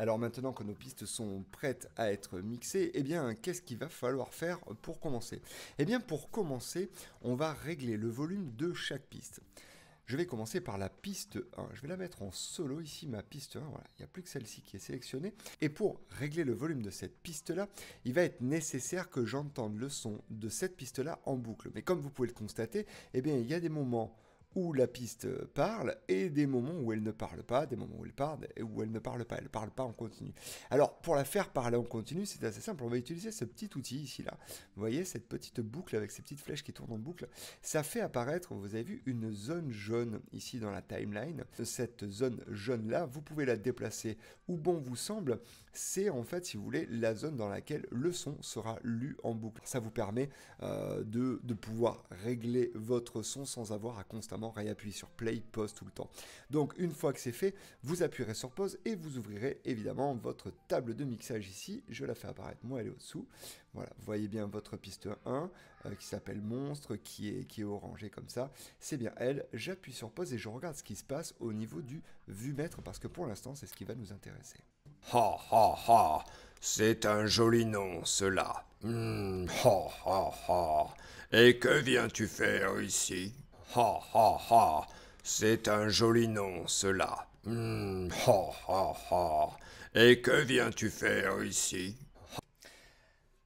Alors maintenant que nos pistes sont prêtes à être mixées, eh bien qu'est-ce qu'il va falloir faire pour commencer? Eh bien pour commencer, on va régler le volume de chaque piste. Je vais commencer par la piste 1. Je vais la mettre en solo ici, ma piste 1. Voilà, il n'y a plus que celle-ci qui est sélectionnée. Et pour régler le volume de cette piste-là, il va être nécessaire que j'entende le son de cette piste-là en boucle. Mais comme vous pouvez le constater, eh bien il y a des moments où la piste parle et des moments où elle ne parle pas, des moments où elle parle et où elle ne parle pas. Elle ne parle pas en continu. Alors, pour la faire parler en continu, c'est assez simple. On va utiliser ce petit outil ici, là. Vous voyez, cette petite boucle avec ces petites flèches qui tournent en boucle. Ça fait apparaître, vous avez vu, une zone jaune ici dans la timeline. Cette zone jaune-là, vous pouvez la déplacer où bon vous semble. C'est en fait, si vous voulez, la zone dans laquelle le son sera lu en boucle. Ça vous permet de pouvoir régler votre son sans avoir à constamment réappuyer sur play, pause tout le temps. Donc une fois que c'est fait, vous appuierez sur pause et vous ouvrirez évidemment votre table de mixage ici. Je la fais apparaître, moi elle est au-dessous. Voilà, vous voyez bien votre piste 1 qui s'appelle Monstre, qui est orangée comme ça. C'est bien elle. J'appuie sur pause et je regarde ce qui se passe au niveau du vumètre parce que pour l'instant c'est ce qui va nous intéresser. Ha ha ha, c'est un joli nom, cela. Ha ha ha. Et que viens-tu faire ici? Ha ha ha, c'est un joli nom, cela. Ha ha ha. Et que viens-tu faire ici?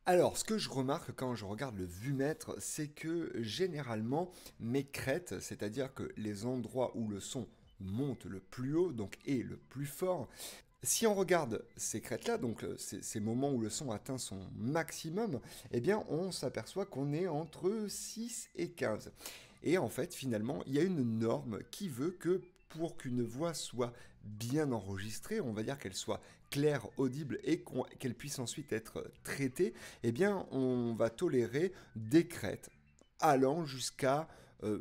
Alors, ce que je remarque quand je regarde le vumètre, c'est que généralement, mes crêtes, c'est-à-dire que les endroits où le son monte le plus haut, donc est le plus fort, si on regarde ces crêtes-là, donc ces moments où le son atteint son maximum, eh bien on s'aperçoit qu'on est entre 6 et 15. Et en fait, finalement, il y a une norme qui veut que pour qu'une voix soit bien enregistrée, on va dire qu'elle soit claire, audible et qu'elle puisse ensuite être traitée, eh bien on va tolérer des crêtes allant jusqu'à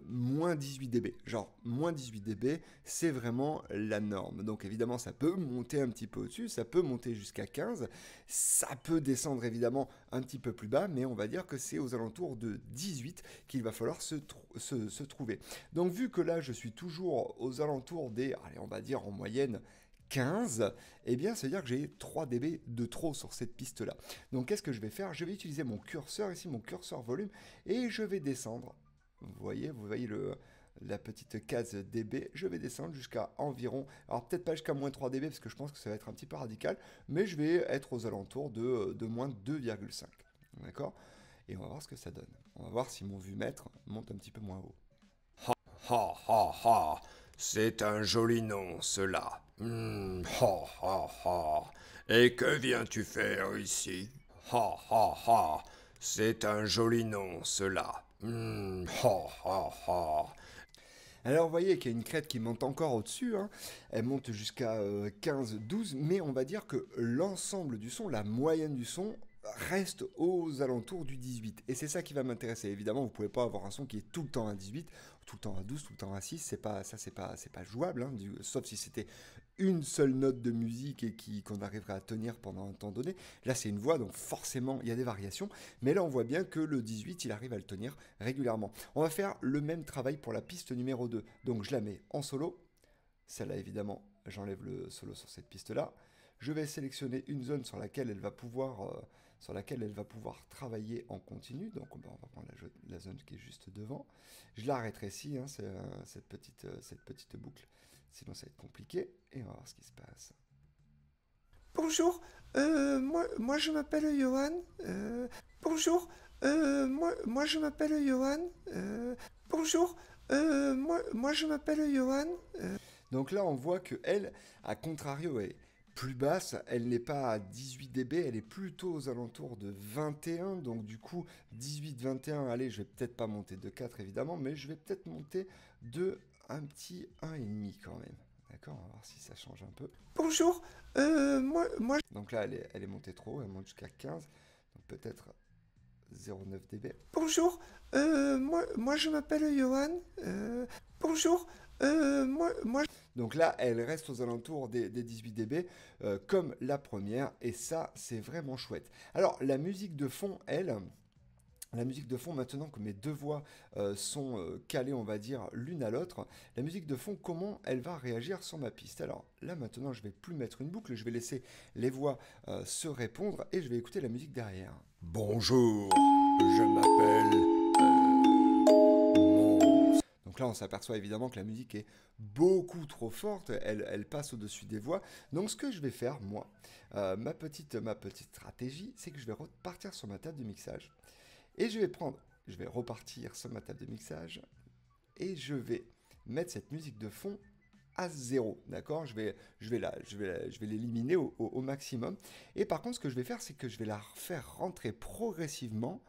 moins 18 dB. Genre, moins 18 dB, c'est vraiment la norme. Donc évidemment, ça peut monter un petit peu au-dessus, ça peut monter jusqu'à 15, ça peut descendre évidemment un petit peu plus bas, mais on va dire que c'est aux alentours de 18 qu'il va falloir se trouver. Donc vu que là, je suis toujours aux alentours des, allez, on va dire en moyenne, 15, eh bien, ça veut dire que j'ai 3 dB de trop sur cette piste-là. Donc, qu'est-ce que je vais faire? Je vais utiliser mon curseur, ici, mon curseur volume, et je vais descendre. Vous voyez la petite case dB. Je vais descendre jusqu'à environ, alors peut-être pas jusqu'à moins 3 dB, parce que je pense que ça va être un petit peu radical, mais je vais être aux alentours de moins 2,5. D'accord? Et on va voir ce que ça donne. On va voir si mon vumètre monte un petit peu moins haut. Ha ha ha, c'est un joli nom, cela. Ha ha ha. Et que viens-tu faire ici? Ha ha ha, c'est un joli nom, cela. Ha ha ha. Alors vous voyez qu'il y a une crête qui monte encore au-dessus, hein. Elle monte jusqu'à 15-12, mais on va dire que l'ensemble du son, la moyenne du son, reste aux alentours du 18. Et c'est ça qui va m'intéresser. Évidemment, vous ne pouvez pas avoir un son qui est tout le temps à 18, tout le temps à 12, tout le temps à 6. C'est pas jouable, hein, sauf si c'était une seule note de musique et qu'on arriverait à tenir pendant un temps donné. Là, c'est une voix, donc forcément, il y a des variations. Mais là, on voit bien que le 18, il arrive à le tenir régulièrement. On va faire le même travail pour la piste numéro 2. Donc, je la mets en solo. Celle-là, évidemment, j'enlève le solo sur cette piste-là. Je vais sélectionner une zone sur laquelle elle va pouvoir travailler en continu. Donc, on va prendre la zone qui est juste devant. Je la rétrécis, hein, cette petite boucle. Sinon, ça va être compliqué. Et on va voir ce qui se passe. Bonjour, moi je m'appelle Johan. Bonjour, moi je m'appelle Johan. Bonjour, moi je m'appelle Johan. Donc là, on voit que elle, à contrario, est plus basse. Elle n'est pas à 18 dB, elle est plutôt aux alentours de 21. Donc du coup, 18-21, allez, je vais peut-être pas monter de 4 évidemment, mais je vais peut-être monter de un petit 1,5 quand même. D'accord, on va voir si ça change un peu. Bonjour, moi. Donc là, elle est montée trop, elle monte jusqu'à 15. Donc peut-être 0,9 dB. Bonjour, moi je m'appelle Johan. Bonjour, moi. Donc là, elle reste aux alentours des 18 dB, comme la première, et ça, c'est vraiment chouette. Alors, la musique de fond, elle, La musique de fond, maintenant que mes deux voix sont calées, on va dire, l'une à l'autre, la musique de fond, comment elle va réagir sur ma piste? Alors là, maintenant, je vais plus mettre une boucle, je vais laisser les voix se répondre et je vais écouter la musique derrière. Bonjour, je m'appelle Monstre. Donc là, on s'aperçoit évidemment que la musique est beaucoup trop forte, elle passe au-dessus des voix. Donc ce que je vais faire, moi, ma petite stratégie, c'est que je vais repartir sur ma table de mixage. Et je vais repartir sur ma table de mixage et je vais mettre cette musique de fond à 0, d'accord? Je vais l'éliminer au maximum. Et par contre, ce que je vais faire, c'est que je vais la faire rentrer progressivement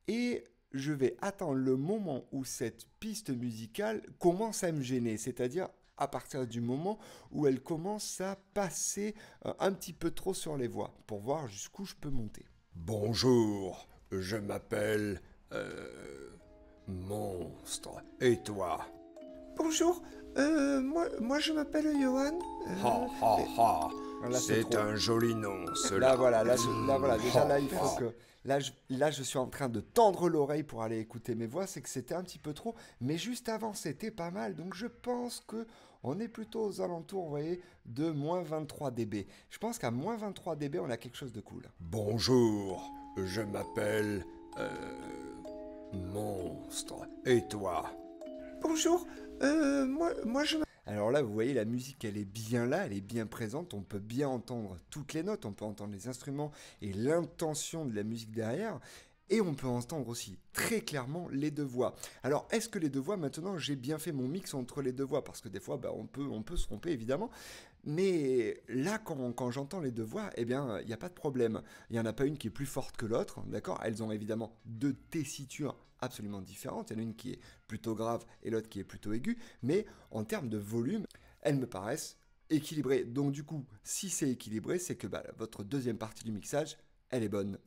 et je vais attendre le moment où cette piste musicale commence à me gêner, c'est-à-dire à partir du moment où elle commence à passer un petit peu trop sur les voix, pour voir jusqu'où je peux monter. Bonjour, je m'appelle Monstre. Et toi? Bonjour, moi je m'appelle Johan. Ha ha ha. Là, c'est C'est trop. un joli nom, Là, cela. voilà, là, voilà. Déjà, là, il Ha, faut ha. que. Là, je suis en train de tendre l'oreille pour aller écouter mes voix. C'est que c'était un petit peu trop. Mais juste avant, c'était pas mal. Donc, je pense que on est plutôt aux alentours, vous voyez, de moins 23 dB. Je pense qu'à moins 23 dB, on a quelque chose de cool. Bonjour, je m'appelle Monstre. Et toi? Bonjour, moi je Alors là, vous voyez, la musique, elle est bien là, elle est bien présente. On peut bien entendre toutes les notes, on peut entendre les instruments et l'intention de la musique derrière. Et on peut entendre aussi très clairement les deux voix. Alors, est-ce que les deux voix, maintenant, j'ai bien fait mon mix entre les deux voix? Parce que des fois, bah, on peut se tromper, évidemment. Mais là, quand j'entends les deux voix, eh bien, il n'y a pas de problème. Il n'y en a pas une qui est plus forte que l'autre, d'accord? Elles ont évidemment deux tessitures absolument différentes. Il y en a une qui est plutôt grave et l'autre qui est plutôt aiguë. Mais en termes de volume, elles me paraissent équilibrées. Donc du coup, si c'est équilibré, c'est que bah, votre deuxième partie du mixage, elle est bonne.